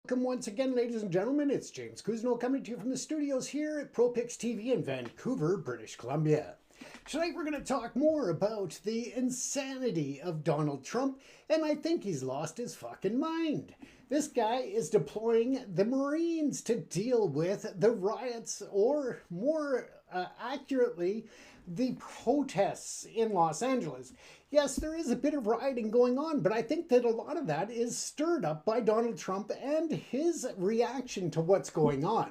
Welcome once again, ladies and gentlemen. It's James Kuzno coming to you from the studios here at ProPix TV in Vancouver, British Columbia. Tonight we're going to talk more about the insanity of Donald Trump, and I think he's lost his fucking mind. This guy is deploying the Marines to deal with the riots, or more accurately, the protests in Los Angeles. Yes, there is a bit of rioting going on, but I think that a lot of that is stirred up by Donald Trump and his reaction to what's going on.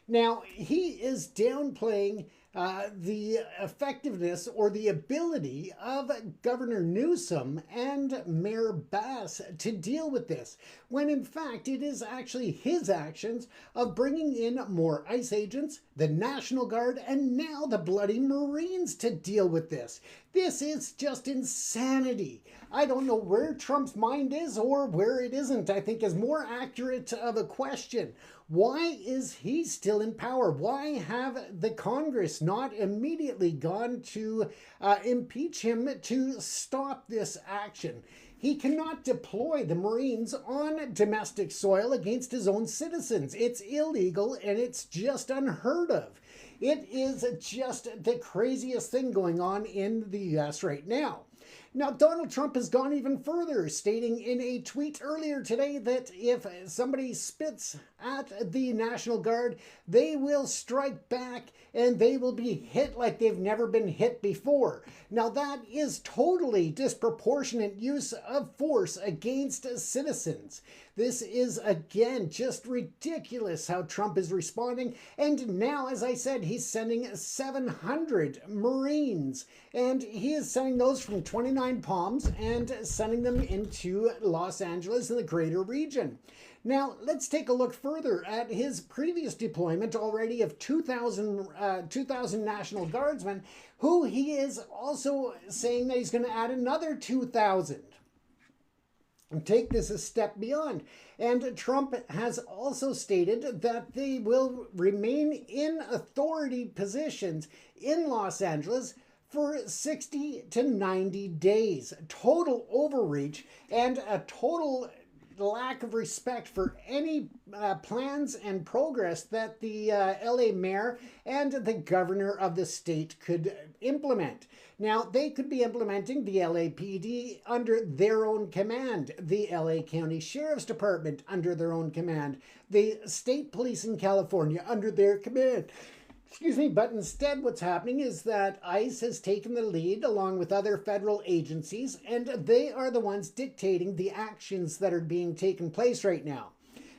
Now, he is downplaying the effectiveness or the ability of Governor Newsom and Mayor Bass to deal with this, when in fact it is actually his actions of bringing in more ICE agents, the National Guard, and now the bloody Marines to deal with this. This is just insanity. I don't know where Trump's mind is or where it isn't, I think is more accurate of a question. Why is he still in power? Why have the Congress not immediately gone to impeach him to stop this action? He cannot deploy the Marines on domestic soil against his own citizens. It's illegal and it's just unheard of. It is just the craziest thing going on in the US right now. Now, Donald Trump has gone even further, stating in a tweet earlier today that if somebody spits at the National Guard, they will strike back and they will be hit like they've never been hit before. Now, that is totally disproportionate use of force against citizens. This is, again, just ridiculous how Trump is responding. And now, as I said, he's sending 700 Marines. And he is sending those from 29 Palms and sending them into Los Angeles and the greater region. Now, let's take a look further at his previous deployment already of 2,000 National Guardsmen, who he is also saying that he's going to add another 2,000. And take this a step beyond. And Trump has also stated that they will remain in authority positions in Los Angeles for 60 to 90 days. Total overreach and a total lack of respect for any plans and progress that the LA mayor and the governor of the state could implement. Now, they could be implementing the LAPD under their own command, the LA County Sheriff's Department under their own command, the state police in California under their command. Excuse me, but instead what's happening is that ICE has taken the lead along with other federal agencies, and they are the ones dictating the actions that are being taken place right now.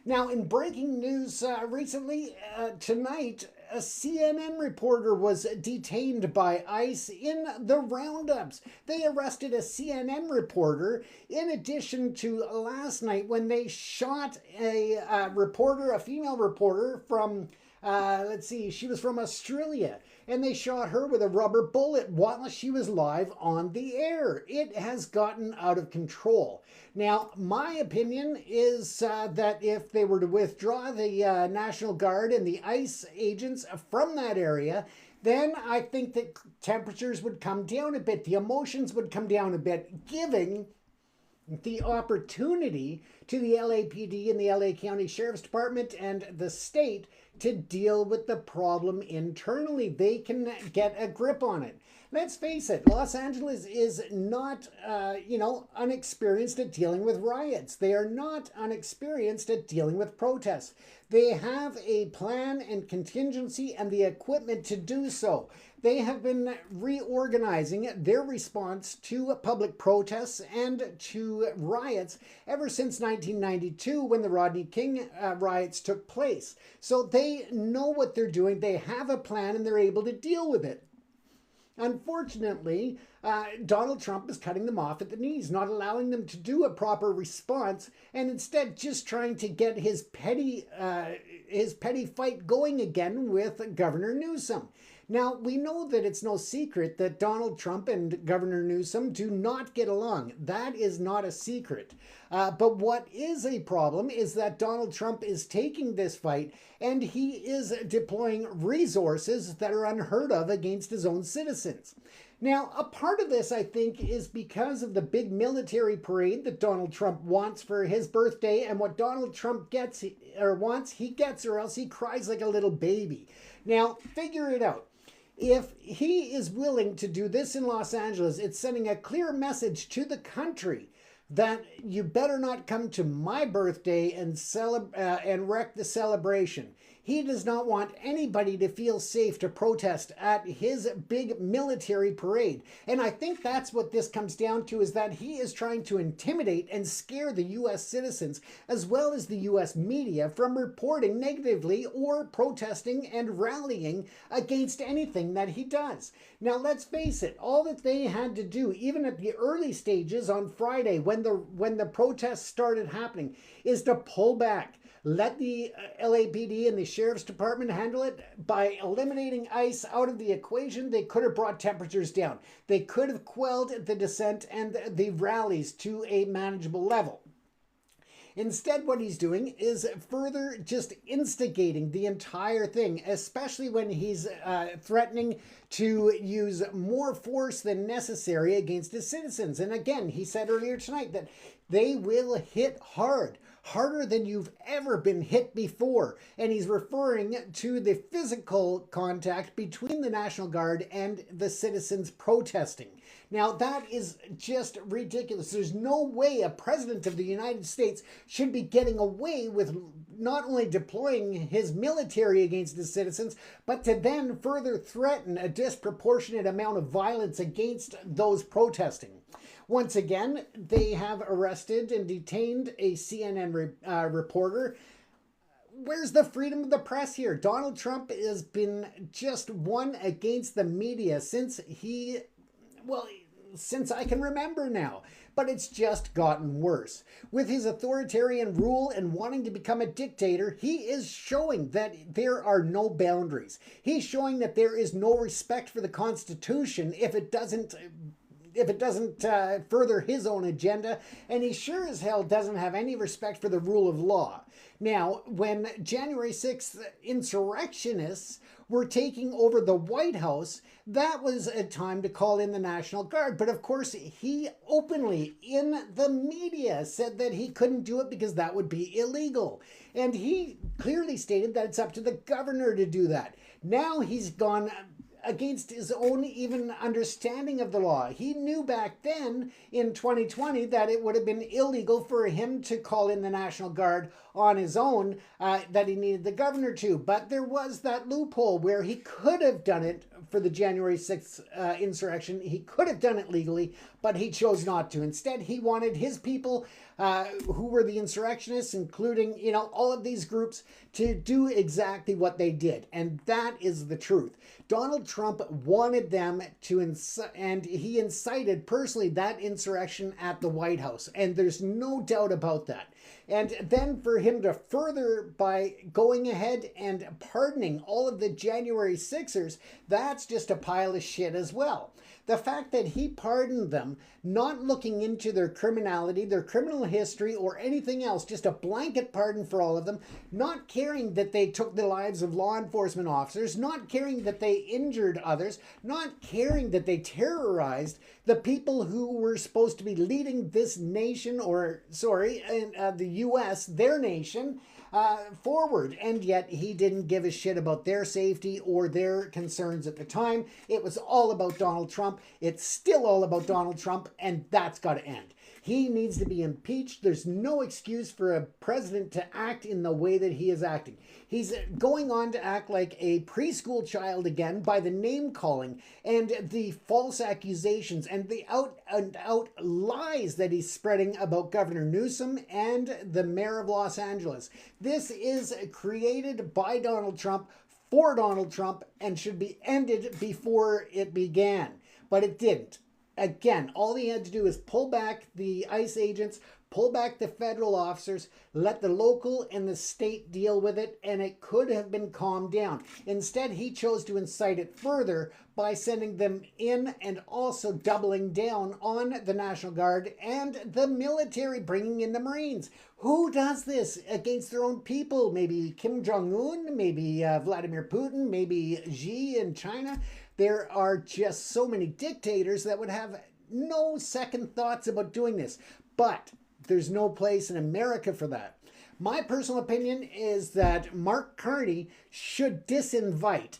Now, in breaking news recently, tonight, a CNN reporter was detained by ICE in the roundups. They arrested a CNN reporter in addition to last night when they shot a female reporter from she was from Australia, and they shot her with a rubber bullet while she was live on the air. It has gotten out of control. Now, my opinion is that if they were to withdraw the National Guard and the ICE agents from that area, then I think that temperatures would come down a bit, the emotions would come down a bit, giving the opportunity to the LAPD and the LA County Sheriff's Department and the state to deal with the problem internally. They can get a grip on it. Let's face it, Los Angeles is not, unexperienced at dealing with riots. They are not unexperienced at dealing with protests. They have a plan and contingency and the equipment to do so. They have been reorganizing their response to public protests and to riots ever since 1992 when the Rodney King riots took place. So they know what they're doing, they have a plan, and they're able to deal with it. Unfortunately, Donald Trump is cutting them off at the knees, not allowing them to do a proper response, and instead just trying to get his petty fight going again with Governor Newsom. Now, we know that it's no secret that Donald Trump and Governor Newsom do not get along. That is not a secret. But what is a problem is that Donald Trump is taking this fight and he is deploying resources that are unheard of against his own citizens. Now, a part of this, I think, is because of the big military parade that Donald Trump wants for his birthday, and what Donald Trump gets or wants, he gets, or else he cries like a little baby. Now, figure it out. If he is willing to do this in Los Angeles, it's sending a clear message to the country that you better not come to my birthday and wreck the celebration. He does not want anybody to feel safe to protest at his big military parade. And I think that's what this comes down to, is that he is trying to intimidate and scare the U.S. citizens as well as the U.S. media from reporting negatively or protesting and rallying against anything that he does. Now, let's face it, all that they had to do, even at the early stages on Friday when the protests started happening, is to pull back. Let the LAPD and the Sheriff's Department handle it. By eliminating ICE out of the equation, they could have brought temperatures down. They could have quelled the dissent and the rallies to a manageable level. Instead, what he's doing is further just instigating the entire thing, especially when he's threatening to use more force than necessary against his citizens. And again, he said earlier tonight that they will hit hard, harder than you've ever been hit before. And he's referring to the physical contact between the National Guard and the citizens protesting. Now, that is just ridiculous. There's no way a president of the United States should be getting away with not only deploying his military against the citizens, but to then further threaten a disproportionate amount of violence against those protesting. Once again, they have arrested and detained a CNN reporter. Where's the freedom of the press here? Donald Trump has been just one against the media since I can remember now. But it's just gotten worse. With his authoritarian rule and wanting to become a dictator, he is showing that there are no boundaries. He's showing that there is no respect for the Constitution if it doesn't further his own agenda, and he sure as hell doesn't have any respect for the rule of law. Now, when January 6th insurrectionists were taking over the White House, that was a time to call in the National Guard. But of course, he openly in the media said that he couldn't do it because that would be illegal. And he clearly stated that it's up to the governor to do that. Now he's gone against his own even understanding of the law. He knew back then in 2020 that it would have been illegal for him to call in the National Guard on his own, that he needed the governor to. But there was that loophole where he could have done it for the January 6th insurrection. He could have done it legally, but he chose not to. Instead, he wanted his people who were the insurrectionists, including, all of these groups, to do exactly what they did. And that is the truth. Donald Trump wanted them to, and he incited personally that insurrection at the White House. And there's no doubt about that. And then for him to further by going ahead and pardoning all of the January 6ers, that's just a pile of shit as well. The fact that he pardoned them, not looking into their criminality, their criminal history, or anything else, just a blanket pardon for all of them, not caring that they took the lives of law enforcement officers, not caring that they injured others, not caring that they terrorized the people who were supposed to be leading this nation, the U.S., their nation, forward. And yet he didn't give a shit about their safety or their concerns at the time. It was all about Donald Trump. It's still all about Donald Trump, and that's got to end. He needs to be impeached. There's no excuse for a president to act in the way that he is acting. He's going on to act like a preschool child again by the name calling and the false accusations and the out and out lies that he's spreading about Governor Newsom and the mayor of Los Angeles. This is created by Donald Trump for Donald Trump and should be ended before it began. But it didn't. Again, all he had to do is pull back the ICE agents, pull back the federal officers, let the local and the state deal with it, and it could have been calmed down. Instead, he chose to incite it further by sending them in and also doubling down on the National Guard and the military, bringing in the Marines. Who does this against their own people? Maybe Kim Jong-un, maybe Vladimir Putin, maybe Xi in China. There are just so many dictators that would have no second thoughts about doing this. But there's no place in America for that. My personal opinion is that Mark Carney should disinvite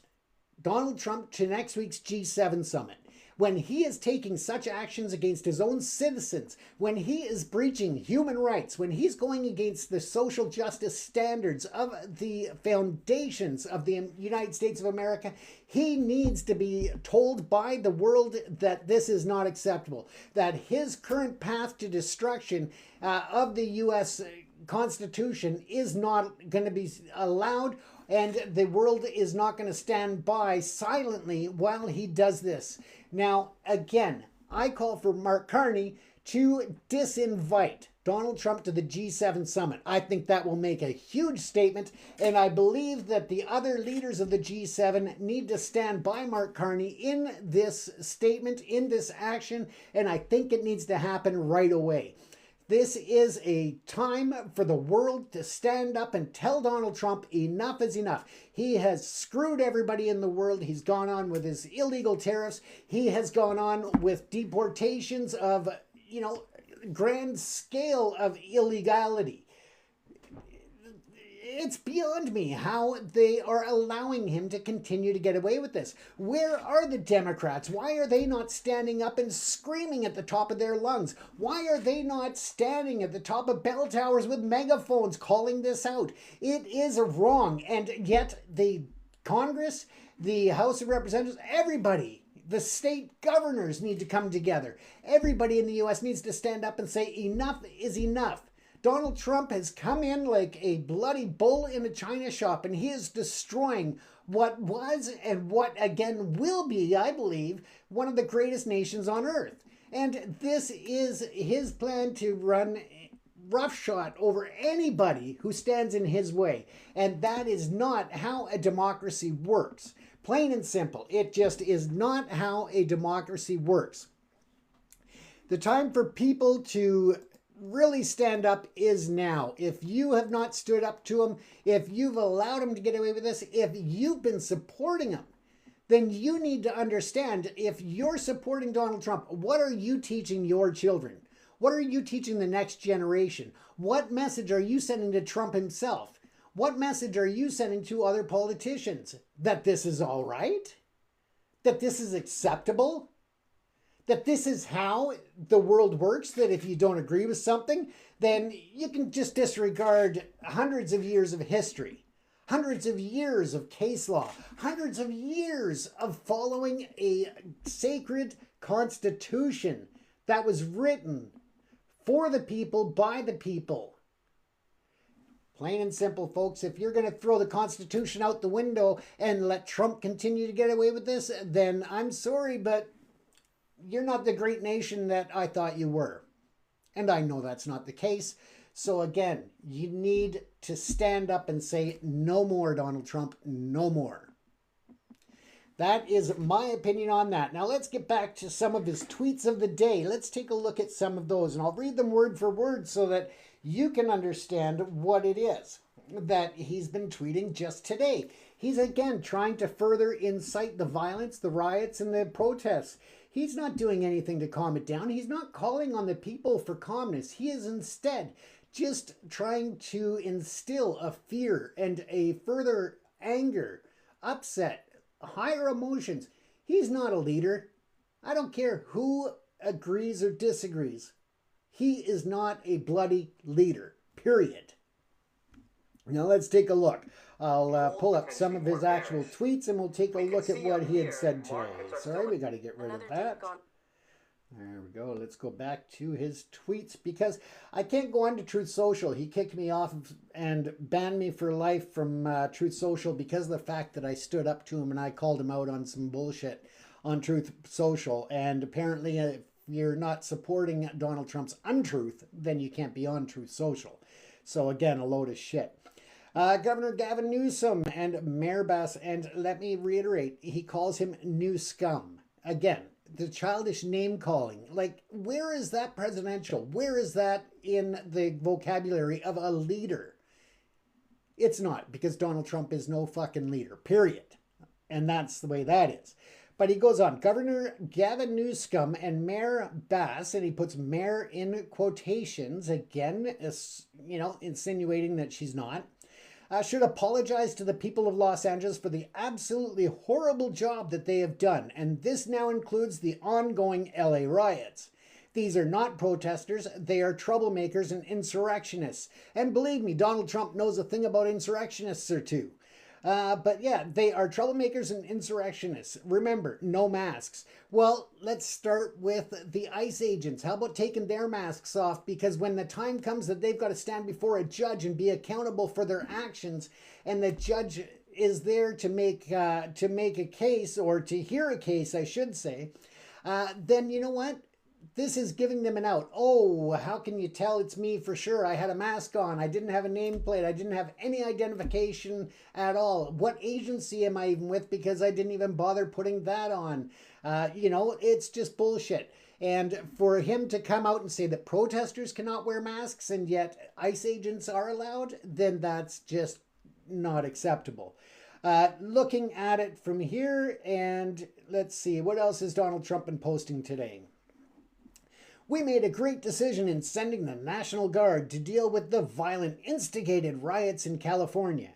Donald Trump to next week's G7 summit. When he is taking such actions against his own citizens, when he is breaching human rights, when he's going against the social justice standards of the foundations of the United States of America, he needs to be told by the world that this is not acceptable, that his current path to destruction of the U.S. Constitution is not going to be allowed, and the world is not going to stand by silently while he does this. Now, again, I call for Mark Carney to disinvite Donald Trump to the G7 summit. I think that will make a huge statement, and I believe that the other leaders of the G7 need to stand by Mark Carney in this statement, in this action, and I think it needs to happen right away. This is a time for the world to stand up and tell Donald Trump enough is enough. He has screwed everybody in the world. He's gone on with his illegal tariffs. He has gone on with deportations of, grand scale of illegality. It's beyond me how they are allowing him to continue to get away with this. Where are the Democrats? Why are they not standing up and screaming at the top of their lungs? Why are they not standing at the top of bell towers with megaphones calling this out? It is wrong. And yet the Congress, the House of Representatives, everybody, the state governors need to come together. Everybody in the U.S. needs to stand up and say enough is enough. Donald Trump has come in like a bloody bull in a china shop, and he is destroying what was and what again will be, I believe, one of the greatest nations on earth. And this is his plan to run roughshod over anybody who stands in his way. And that is not how a democracy works. Plain and simple. It just is not how a democracy works. The time for people to really stand up is now. If you have not stood up to him, if you've allowed him to get away with this, if you've been supporting him, then you need to understand, if you're supporting Donald Trump, what are you teaching your children? What are you teaching the next generation? What message are you sending to Trump himself? What message are you sending to other politicians? That this is all right? That this is acceptable? That this is how the world works, that if you don't agree with something, then you can just disregard hundreds of years of history, hundreds of years of case law, hundreds of years of following a sacred constitution that was written for the people, by the people. Plain and simple, folks. If you're going to throw the Constitution out the window and let Trump continue to get away with this, then I'm sorry, but you're not the great nation that I thought you were. And I know that's not the case. So again, you need to stand up and say, no more, Donald Trump, no more. That is my opinion on that. Now let's get back to some of his tweets of the day. Let's take a look at some of those, and I'll read them word for word so that you can understand what it is that he's been tweeting just today. He's again trying to further incite the violence, the riots, and the protests. He's not doing anything to calm it down. He's not calling on the people for calmness. He is instead just trying to instill a fear and a further anger, upset, higher emotions. He's not a leader. I don't care who agrees or disagrees. He is not a bloody leader, period. Now let's take a look. I'll pull up some of his actual tweets and we'll take a look at what he had said today. Sorry, we got to get rid of that. There we go. Let's go back to his tweets because I can't go on to Truth Social. He kicked me off and banned me for life from Truth Social because of the fact that I stood up to him and I called him out on some bullshit on Truth Social. And apparently if you're not supporting Donald Trump's untruth, then you can't be on Truth Social. So again, a load of shit. Governor Gavin Newsom and Mayor Bass, and let me reiterate, he calls him new scum. Again, the childish name calling. Like, where is that presidential? Where is that in the vocabulary of a leader? It's not, because Donald Trump is no fucking leader, period. And that's the way that is. But he goes on, Governor Gavin Newsom and Mayor Bass, and he puts mayor in quotations, again, insinuating that she's not, should apologize to the people of Los Angeles for the absolutely horrible job that they have done. And this now includes the ongoing LA riots. These are not protesters, they are troublemakers and insurrectionists. And believe me, Donald Trump knows a thing about insurrectionists or two. But yeah, they are troublemakers and insurrectionists. Remember, no masks. Well, let's start with the ICE agents. How about taking their masks off? Because when the time comes that they've got to stand before a judge and be accountable for their actions, and the judge is there to make a case, or to hear a case, I should say, then you know what? This is giving them an out. Oh, how can you tell it's me for sure? I had a mask on. I didn't have a nameplate. I didn't have any identification at all. What agency am I even with? Because I didn't even bother putting that on. It's just bullshit. And for him to come out and say that protesters cannot wear masks and yet ICE agents are allowed, then that's just not acceptable. Looking at it from here, and let's see, what else has Donald Trump been posting today? We made a great decision in sending the National Guard to deal with the violent, instigated riots in California.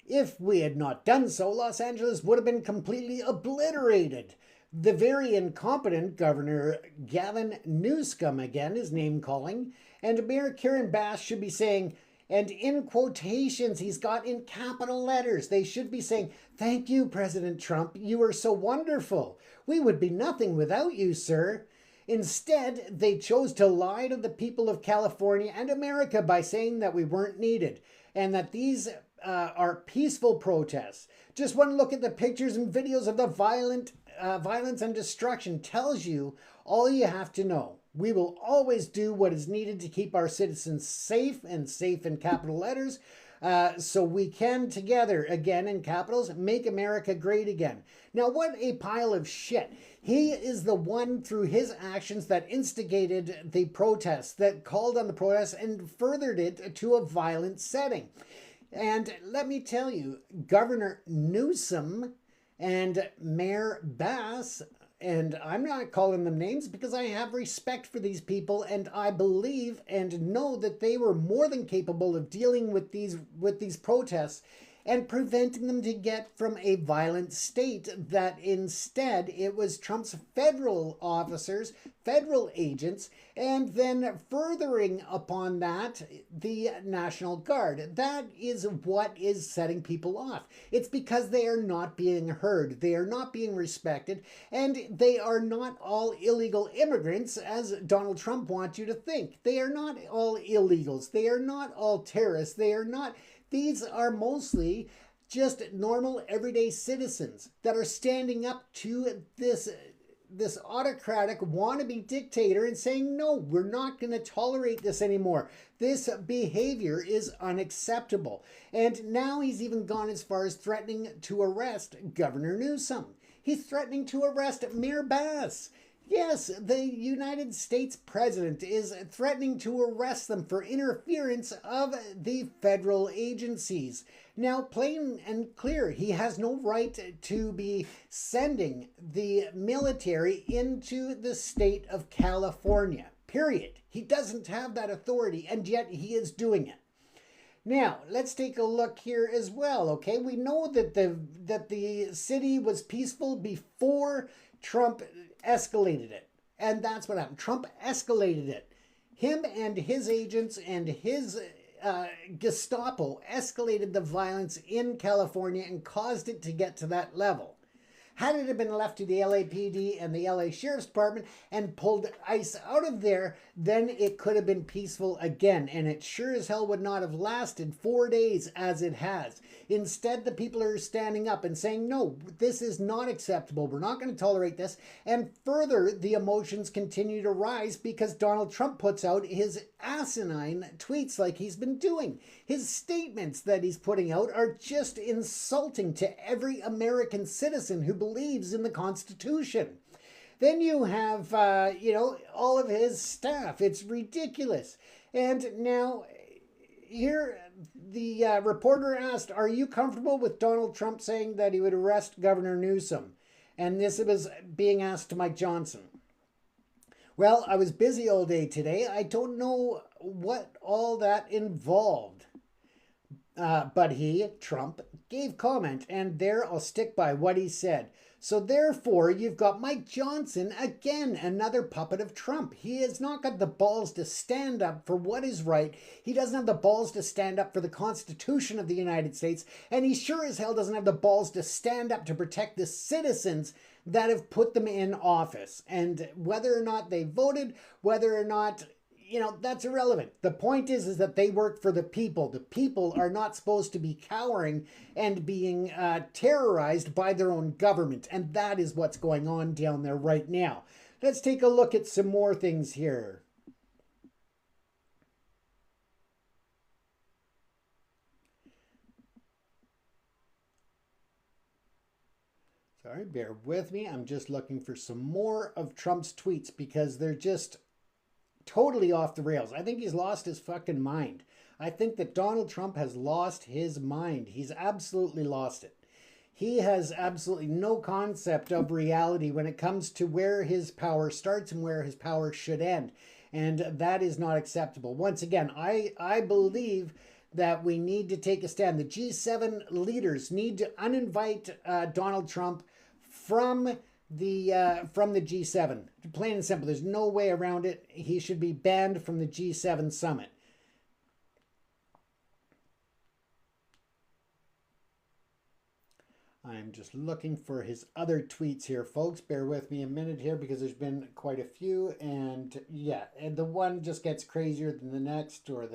If we had not done so, Los Angeles would have been completely obliterated. The very incompetent Governor Gavin Newsom, again, is name calling, and Mayor Karen Bass should be saying, and in quotations, he's got in capital letters, they should be saying, "Thank you, President Trump. You are so wonderful. We would be nothing without you, sir." Instead, they chose to lie to the people of California and America by saying that we weren't needed and that these are peaceful protests. Just one look at the pictures and videos of the violence and destruction tells you all you have to know. We will always do what is needed to keep our citizens safe, and safe in capital letters, so we can together, again in capitals, make America great again. Now, what a pile of shit. He is the one, through his actions, that instigated the protests, that called on the protests and furthered it to a violent setting. And let me tell you, Governor Newsom and Mayor Bass, and I'm not calling them names because I have respect for these people, and I believe and know that they were more than capable of dealing with these protests and preventing them to get from a violent state, that instead it was Trump's federal officers, federal agents, and then furthering upon that, the National Guard. That is what is setting people off. It's because they are not being heard, they are not being respected, and they are not all illegal immigrants, as Donald Trump wants you to think. They are not all illegals. They are not all terrorists. They are not... These are mostly just normal, everyday citizens that are standing up to this autocratic wannabe dictator and saying, no, we're not going to tolerate this anymore. This behavior is unacceptable. And now he's even gone as far as threatening to arrest Governor Newsom. He's threatening to arrest Mayor Bass. Yes, the United States president is threatening to arrest them for interference of the federal agencies. Now, plain and clear, he has no right to be sending the military into the state of California, period. He doesn't have that authority, and yet he is doing it. Now, let's take a look here as well, okay? We know that the city was peaceful before Trump escalated it. And that's what happened. Trump escalated it. Him and his agents and his Gestapo escalated the violence in California and caused it to get to that level. Had it have been left to the LAPD and the LA Sheriff's Department and pulled ICE out of there, then it could have been peaceful again. And it sure as hell would not have lasted 4 days as it has. Instead, the people are standing up and saying, no, this is not acceptable. We're not going to tolerate this. And further, the emotions continue to rise because Donald Trump puts out his asinine tweets like he's been doing. His statements that he's putting out are just insulting to every American citizen who believes in the Constitution. Then you have, all of his staff. It's ridiculous. And now here the reporter asked, are you comfortable with Donald Trump saying that he would arrest Governor Newsom? And this was being asked to Mike Johnson. Well, I was busy all day today. I don't know what all that involved. But he, Trump, gave comment, and there I'll stick by what he said. So therefore, you've got Mike Johnson, again, another puppet of Trump. He has not got the balls to stand up for what is right. He doesn't have the balls to stand up for the Constitution of the United States, and he sure as hell doesn't have the balls to stand up to protect the citizens that have put them in office. And whether or not they voted, whether or not, that's irrelevant. The point is that they work for the people. The people are not supposed to be cowering and being terrorized by their own government. And that is what's going on down there right now. Let's take a look at some more things here. Sorry, bear with me. I'm just looking for some more of Trump's tweets because they're just totally off the rails. I think he's lost his fucking mind. I think that Donald Trump has lost his mind. He's absolutely lost it. He has absolutely no concept of reality when it comes to where his power starts and where his power should end. And that is not acceptable. Once again, I believe that we need to take a stand. The G7 leaders need to uninvite Donald Trump from the G7. Plain and simple. There's no way around it. He should be banned from the G7 summit. I'm just looking for his other tweets here, folks. Bear with me a minute here because there's been quite a few. And yeah, and the one just gets crazier than the next, or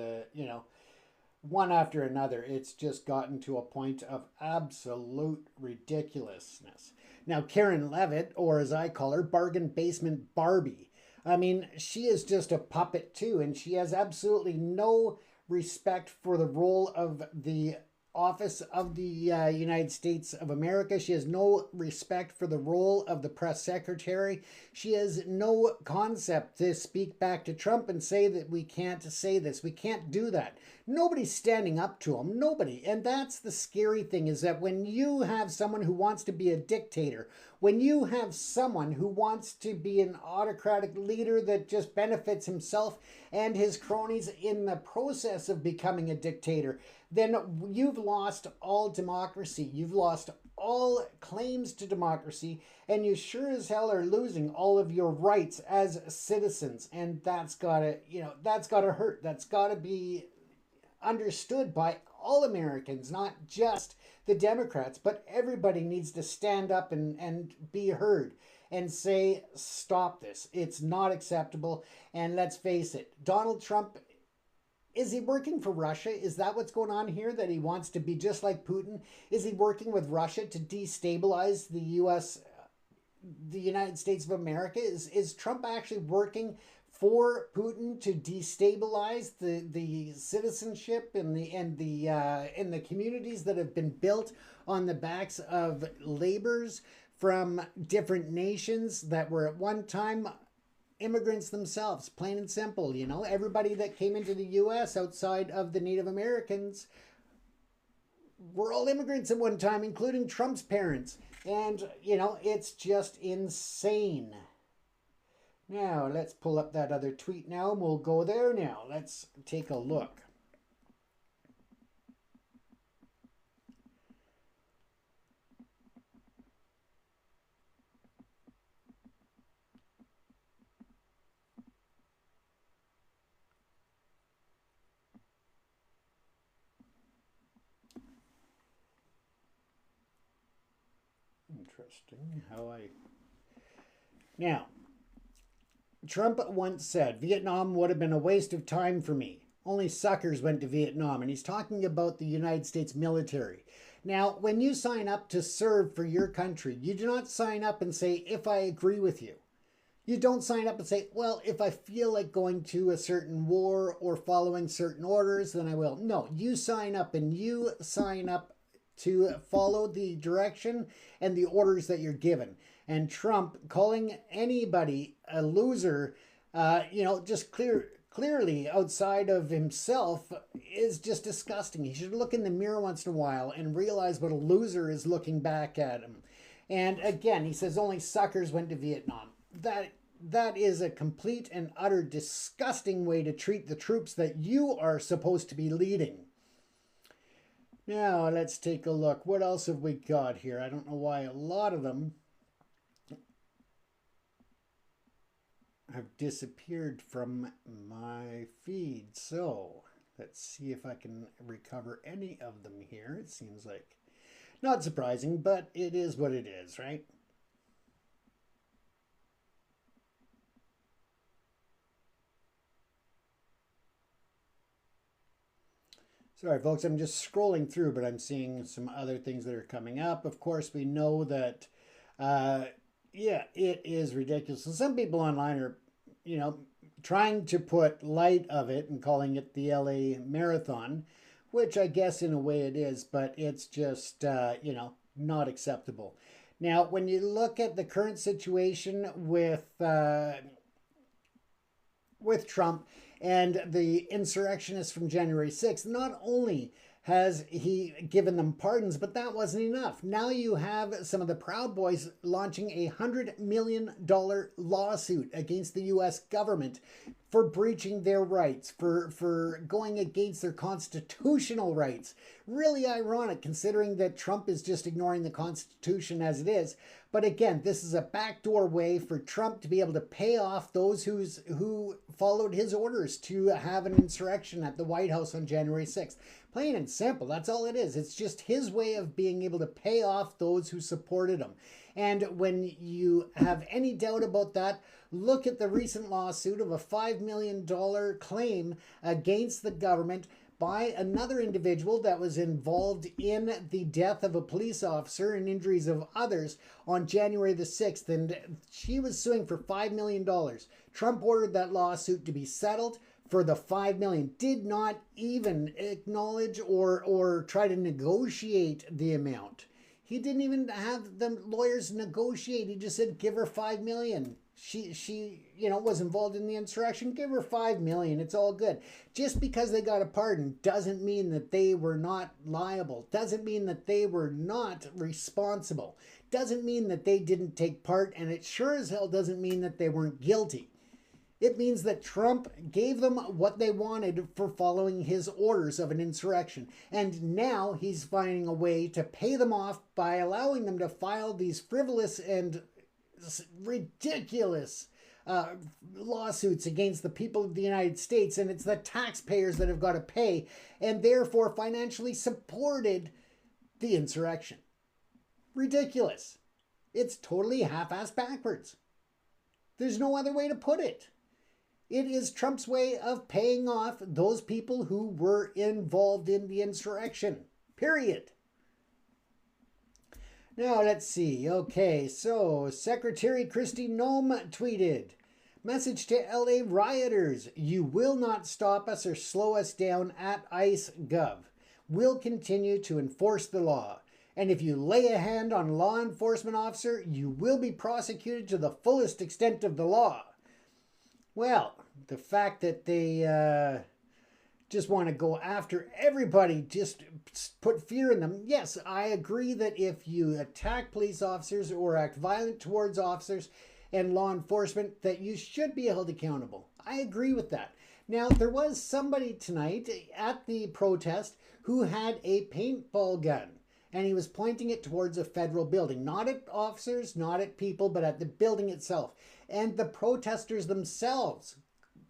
one after another. It's just gotten to a point of absolute ridiculousness. Now, Karen Levitt, or as I call her, Bargain Basement Barbie. I mean, she is just a puppet too, and she has absolutely no respect for the role of the office of the United States of America. She has no respect for the role of the press secretary. She has no concept to speak back to Trump and say that we can't say this. We can't do that. Nobody's standing up to him. Nobody. And that's the scary thing, is that when you have someone who wants to be a dictator, when you have someone who wants to be an autocratic leader that just benefits himself and his cronies in the process of becoming a dictator, then you've lost all democracy. You've lost all claims to democracy, and you sure as hell are losing all of your rights as citizens. And that's gotta hurt. That's gotta be understood by all Americans, not just the Democrats, but everybody needs to stand up and be heard and say, stop this. It's not acceptable. And let's face it, Donald Trump, is he working for Russia? Is that what's going on here? That he wants to be just like Putin? Is he working with Russia to destabilize the United States of America? Is Trump actually working for Putin to destabilize the citizenship and the communities that have been built on the backs of laborers from different nations that were at one time immigrants themselves, plain and simple. Everybody that came into the U.S. outside of the Native Americans were all immigrants at one time, including Trump's parents. And, it's just insane. Now, let's pull up that other tweet now, and we'll go there now. Let's take a look. Interesting how Now, Trump once said, Vietnam would have been a waste of time for me. Only suckers went to Vietnam. And he's talking about the United States military. Now, when you sign up to serve for your country, you do not sign up and say, if I agree with you. You don't sign up and say, well, if I feel like going to a certain war or following certain orders, then I will. No, you sign up, and you sign up to follow the direction and the orders that you're given. And Trump calling anybody a loser, just clearly outside of himself, is just disgusting. He should look in the mirror once in a while and realize what a loser is looking back at him. And again, he says only suckers went to Vietnam. That is a complete and utter disgusting way to treat the troops that you are supposed to be leading. Now, let's take a look. What else have we got here? I don't know why a lot of them have disappeared from my feed. So, let's see if I can recover any of them here. It seems like not surprising, but it is what it is, right? Sorry, folks, I'm just scrolling through, but I'm seeing some other things that are coming up. Of course, we know that, yeah, it is ridiculous. And some people online are, trying to put light of it and calling it the LA Marathon, which I guess in a way it is, but it's just, not acceptable. Now, when you look at the current situation with Trump and the insurrectionists from January 6th, not only has he given them pardons, but that wasn't enough. Now you have some of the Proud Boys launching a $100 million lawsuit against the U.S. government for breaching their rights, for going against their constitutional rights. Really ironic considering that Trump is just ignoring the Constitution as it is. But again, this is a backdoor way for Trump to be able to pay off those who followed his orders to have an insurrection at the White House on January 6th. Plain and simple, that's all it is. It's just his way of being able to pay off those who supported him. And when you have any doubt about that, look at the recent lawsuit of a $5 million claim against the government by another individual that was involved in the death of a police officer and injuries of others on January the 6th. And she was suing for $5 million. Trump ordered that lawsuit to be settled for the $5 million, did not even acknowledge or try to negotiate the amount. He didn't even have the lawyers negotiate. He just said, give her $5 million. She was involved in the insurrection. Give her $5 million. It's all good. Just because they got a pardon doesn't mean that they were not liable. Doesn't mean that they were not responsible. Doesn't mean that they didn't take part. And it sure as hell doesn't mean that they weren't guilty. It means that Trump gave them what they wanted for following his orders of an insurrection. And now he's finding a way to pay them off by allowing them to file these frivolous and ridiculous lawsuits against the people of the United States. And it's the taxpayers that have got to pay and therefore financially supported the insurrection. Ridiculous. It's totally half-assed backwards. There's no other way to put it. It is Trump's way of paying off those people who were involved in the insurrection. Period. Now, let's see. Okay, so Secretary Kristi Noem tweeted, message to LA rioters, you will not stop us or slow us down at ICE Gov. We'll continue to enforce the law. And if you lay a hand on a law enforcement officer, you will be prosecuted to the fullest extent of the law. Well, the fact that they just want to go after everybody, just put fear in them. Yes, I agree that if you attack police officers or act violent towards officers and law enforcement, that you should be held accountable. I agree with that. Now, there was somebody tonight at the protest who had a paintball gun. And he was pointing it towards a federal building. Not at officers, not at people, but at the building itself. And the protesters themselves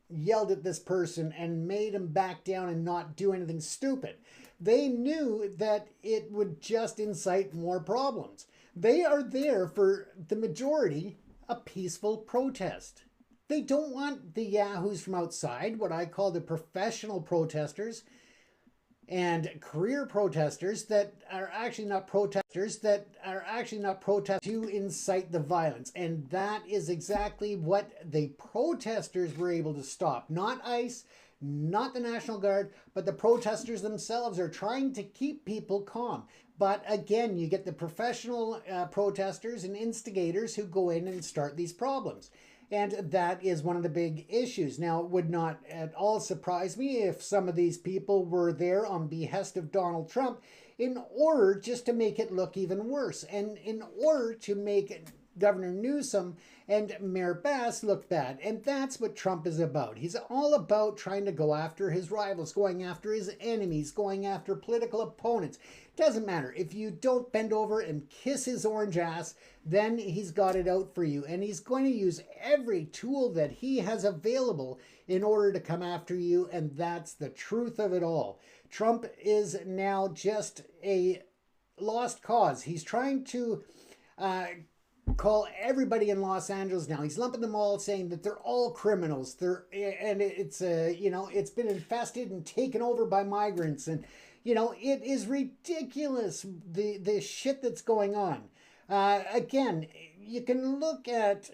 yelled at this person and made him back down and not do anything stupid. They knew that it would just incite more problems. They are there for the majority, a peaceful protest. They don't want the yahoos from outside, what I call the professional protesters, and career protesters that are actually not protesters, to incite the violence. And that is exactly what the protesters were able to stop. Not ICE, not the National Guard, but the protesters themselves are trying to keep people calm. But again, you get the professional protesters and instigators who go in and start these problems. And that is one of the big issues. Now, it would not at all surprise me if some of these people were there on behest of Donald Trump in order just to make it look even worse, and in order to make Governor Newsom and Mayor Bass look bad. And that's what Trump is about. He's all about trying to go after his rivals, going after his enemies, going after political opponents. Doesn't matter. If you don't bend over and kiss his orange ass, then he's got it out for you. And he's going to use every tool that he has available in order to come after you. And that's the truth of it all. Trump is now just a lost cause. He's trying to call everybody in Los Angeles now. He's lumping them all, saying that they're all criminals. It's been infested and taken over by migrants, and it is ridiculous the shit that's going on. Again, you can look at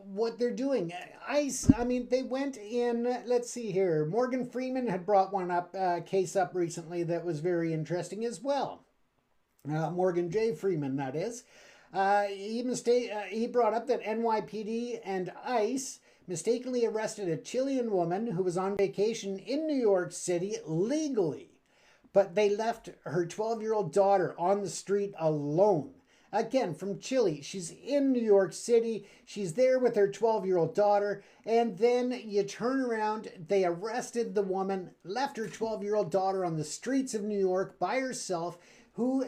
what they're doing. ICE, I mean, they went in, let's see here, Morgan Freeman had brought one case up recently that was very interesting as well. Morgan J. Freeman, that is. He brought up that NYPD and ICE mistakenly arrested a Chilean woman who was on vacation in New York City legally, but they left her 12-year-old daughter on the street alone. Again, from Chile. She's in New York City. She's there with her 12-year-old daughter. And then you turn around, they arrested the woman, left her 12-year-old daughter on the streets of New York by herself, who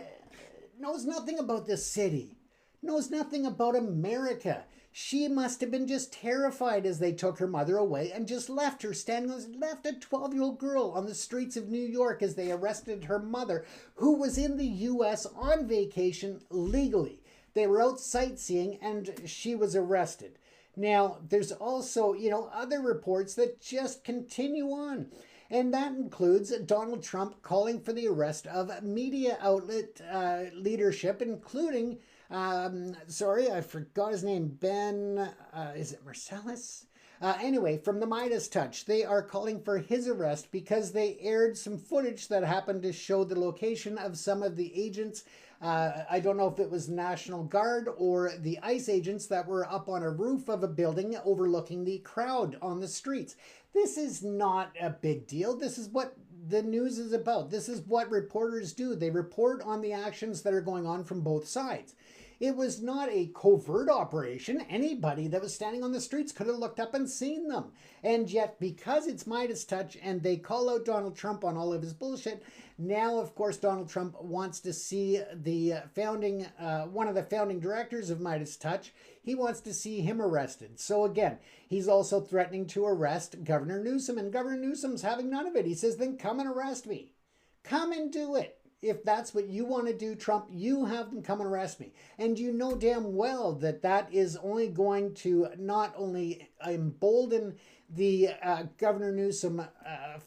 knows nothing about this city, knows nothing about America. She must have been just terrified as they took her mother away and just left her left a 12-year-old girl on the streets of New York as they arrested her mother, who was in the U.S. on vacation legally. They were out sightseeing and she was arrested. Now, there's also, other reports that just continue on. And that includes Donald Trump calling for the arrest of media outlet leadership, including sorry, I forgot his name. Ben, is it Marcellus? Anyway, from the Midas Touch, they are calling for his arrest because they aired some footage that happened to show the location of some of the agents. I don't know if it was National Guard or the ICE agents that were up on a roof of a building overlooking the crowd on the streets. This is not a big deal. This is what the news is about. This is what reporters do. They report on the actions that are going on from both sides. It was not a covert operation. Anybody that was standing on the streets could have looked up and seen them. And yet, because it's Midas Touch and they call out Donald Trump on all of his bullshit, now, of course, Donald Trump wants to see the one of the founding directors of Midas Touch. He wants to see him arrested. So again, he's also threatening to arrest Governor Newsom, and Governor Newsom's having none of it. He says, then come and arrest me. Come and do it. If that's what you want to do, Trump, you have them come and arrest me. And you know damn well that that is only going to not only embolden the Governor Newsom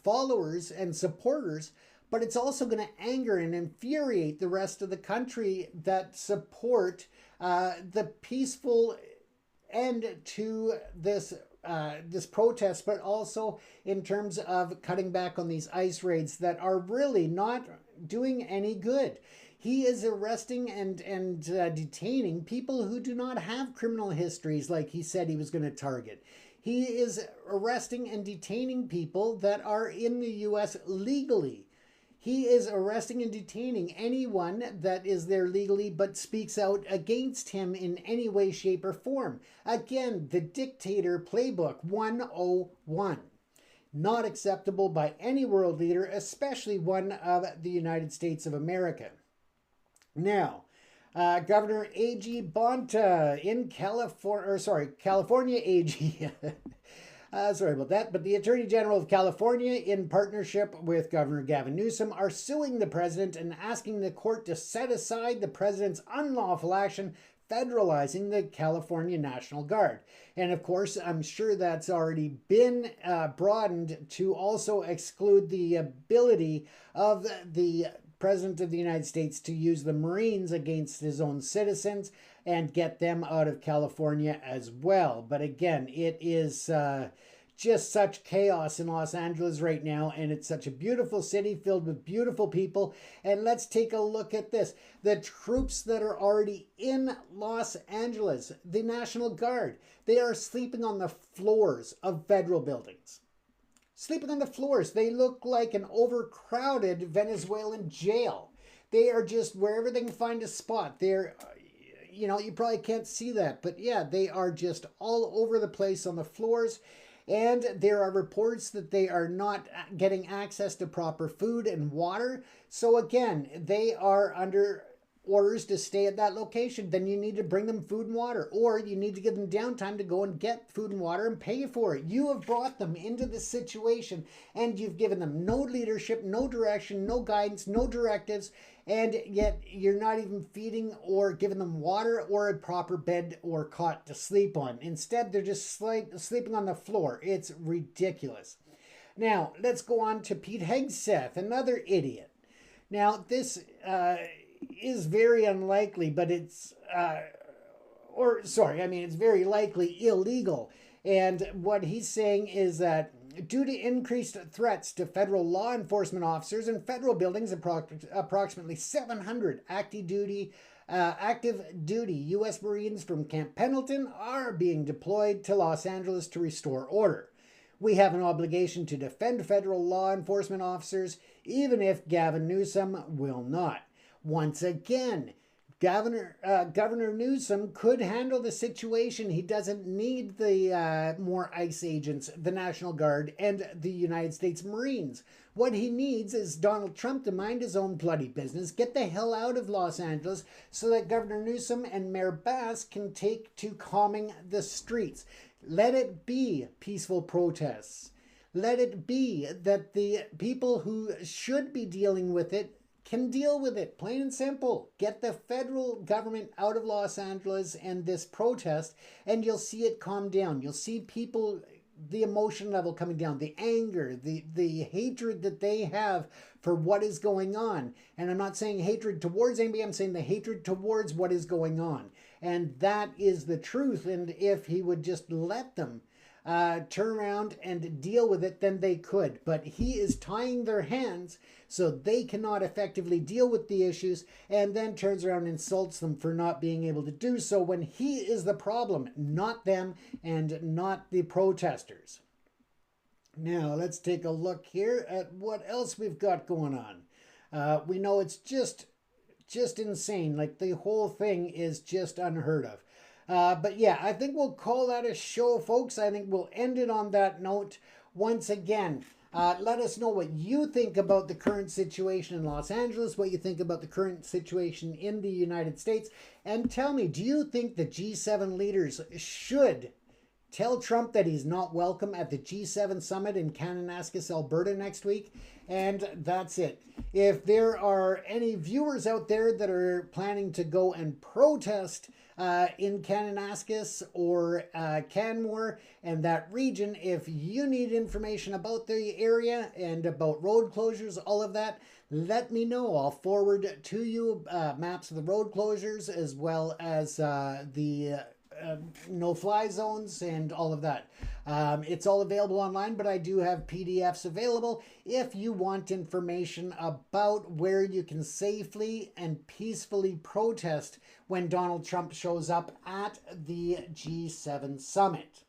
followers and supporters, but it's also going to anger and infuriate the rest of the country that support the peaceful end to this protest, but also in terms of cutting back on these ICE raids that are really not doing any good. He is arresting and detaining people who do not have criminal histories like he said he was going to target. He is arresting and detaining people that are in the U.S. legally. He is arresting and detaining anyone that is there legally but speaks out against him in any way, shape, or form. Again, the dictator playbook 101. Not acceptable by any world leader, especially one of the United States of America. Now, Governor A.G. Bonta in California AG. Sorry about that, but the Attorney General of California, in partnership with Governor Gavin Newsom, are suing the president and asking the court to set aside the president's unlawful action federalizing the California National Guard. And of course, I'm sure that's already been broadened to also exclude the ability of the President of the United States to use the Marines against his own citizens and get them out of California as well. But again, it is just such chaos in Los Angeles right now, and it's such a beautiful city filled with beautiful people. And let's take a look at this. The troops that are already in Los Angeles, the National Guard, they are sleeping on the floors of federal buildings. Sleeping on the floors. They look like an overcrowded Venezuelan jail. They are just wherever they can find a spot. They're, you know, you probably can't see that, but yeah, they are just all over the place on the floors. And there are reports that they are not getting access to proper food and water. So again, they are under orders to stay at that location. Then you need to bring them food and water, or you need to give them downtime to go and get food and water and pay for it. You have brought them into this situation and you've given them no leadership, no direction, no guidance, no directives, and yet you're not even feeding or giving them water or a proper bed or cot to sleep on. Instead, they're just sleeping on the floor. It's ridiculous. Now, let's go on to Pete Hegseth, another idiot. Now, this is very unlikely, but it's, it's very likely illegal. And what he's saying is that due to increased threats to federal law enforcement officers in federal buildings, approximately 700 active duty U.S. Marines from Camp Pendleton are being deployed to Los Angeles to restore order. We have an obligation to defend federal law enforcement officers, even if Gavin Newsom will not. Once again, Governor Newsom could handle the situation. He doesn't need the more ICE agents, the National Guard, and the United States Marines. What he needs is Donald Trump to mind his own bloody business, get the hell out of Los Angeles so that Governor Newsom and Mayor Bass can take to calming the streets. Let it be peaceful protests. Let it be that the people who should be dealing with it can deal with it, plain and simple. Get the federal government out of Los Angeles and this protest, and you'll see it calm down. You'll see people, the emotion level coming down, the anger, the hatred that they have for what is going on. And I'm not saying hatred towards anybody, I'm saying the hatred towards what is going on. And that is the truth. And if he would just let them turn around and deal with it, then they could. But he is tying their hands so they cannot effectively deal with the issues, and then turns around and insults them for not being able to do so when he is the problem, not them and not the protesters. Now, let's take a look here at what else we've got going on. We know it's just insane. Like, the whole thing is just unheard of. But yeah, I think we'll call that a show, folks. I think we'll end it on that note. Once again, let us know what you think about the current situation in Los Angeles, what you think about the current situation in the United States, and tell me, do you think the G7 leaders should tell Trump that he's not welcome at the G7 summit in Kananaskis, Alberta next week? And that's it. If there are any viewers out there that are planning to go and protest in Kananaskis or Canmore and that region, if you need information about the area and about road closures, all of that, let me know. I'll forward to you maps of the road closures as well as the no-fly zones and all of that. It's all available online, but I do have PDFs available if you want information about where you can safely and peacefully protest when Donald Trump shows up at the G7 summit.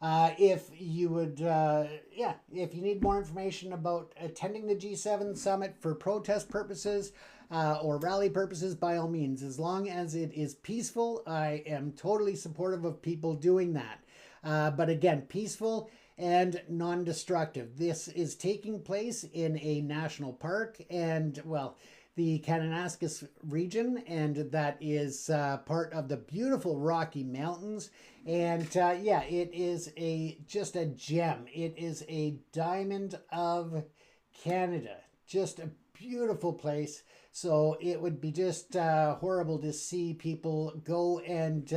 If you would, if you need more information about attending the G7 summit for protest purposes, or rally purposes, by all means. As long as it is peaceful, I am totally supportive of people doing that. But again, peaceful and non-destructive. This is taking place in a national park and, well, the Kananaskis region, and that is part of the beautiful Rocky Mountains. And yeah, it is just a gem. It is a diamond of Canada. Just a beautiful place. So it would be just horrible to see people go and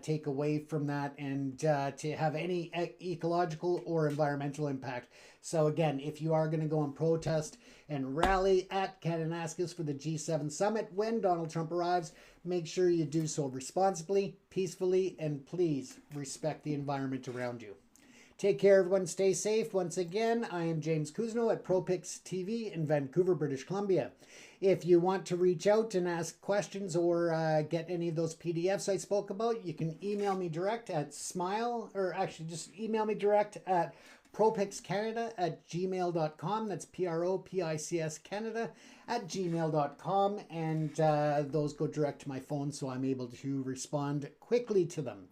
take away from that and to have any ecological or environmental impact. So again, if you are going to go and protest and rally at Kananaskis for the G7 summit when Donald Trump arrives, make sure you do so responsibly, peacefully, and please respect the environment around you. Take care, everyone. Stay safe. Once again, I am James Kuzno at ProPix TV in Vancouver, British Columbia. If you want to reach out and ask questions or get any of those PDFs I spoke about, you can email me direct at just email me direct at propixcanada@gmail.com. That's PROPICS Canada at gmail.com. And those go direct to my phone, so I'm able to respond quickly to them.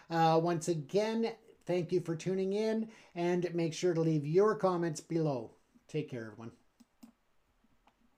Once again, thank you for tuning in, and make sure to leave your comments below. Take care, everyone.